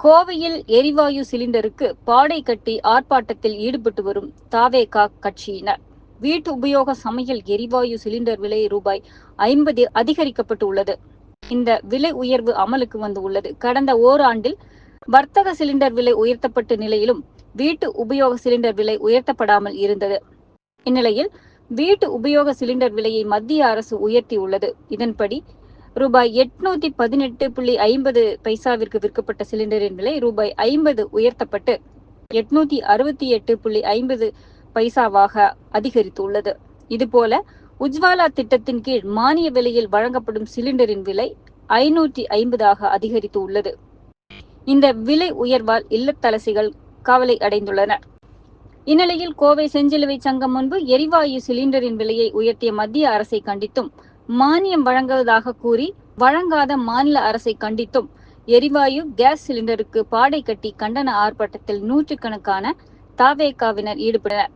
கோவையில் எரிவாயு சிலிண்டருக்கு பாடை கட்டி ஆர்ப்பாட்டத்தில் ஈடுபட்டு வரும் தாவேகா கட்சியினர். வீட்டு உபயோக சமையல் எரிவாயு சிலிண்டர் விலை ரூபாய் 50 அதிகரிக்கப்பட்டு உள்ளது. இந்த விலை உயர்வு அமலுக்கு வந்து உள்ளது. கடந்த ஓராண்டில் வர்த்தக சிலிண்டர் விலை உயர்த்தப்பட்ட நிலையிலும் வீட்டு உபயோக சிலிண்டர் விலை உயர்த்தப்படாமல் இருந்தது. இந்நிலையில் வீட்டு உபயோக சிலிண்டர் விலையை மத்திய அரசு உயர்த்தியுள்ளது. இதன்படி ரூபாய் 818.50 விற்கப்பட்ட சிலிண்டரின் விலை ரூபாய் 50 உயர்த்தப்பட்டு 868.50 அதிகரித்துள்ளது. இதுபோல உஜ்வாலா திட்டத்தின் கீழ் மானிய விலையில் வழங்கப்படும் சிலிண்டரின் விலை 550 அதிகரித்து உள்ளது. இந்த விலை உயர்வால் இல்லத்தரசிகள் கவலை அடைந்துள்ளனர். இந்நிலையில் கோவை செஞ்சிலுவை சங்கம் முன்பு எரிவாயு சிலிண்டரின் விலையை உயர்த்திய மத்திய அரசை கண்டித்தும், மானியம் வழங்குவதாக கூறி வழங்காத மாநில அரசை கண்டித்தும் எரிவாயு கேஸ் சிலிண்டருக்கு பாடை கட்டி கண்டன ஆர்ப்பாட்டத்தில் நூற்றுக்கணக்கான தாவேகாவினர் ஈடுபட்டனர்.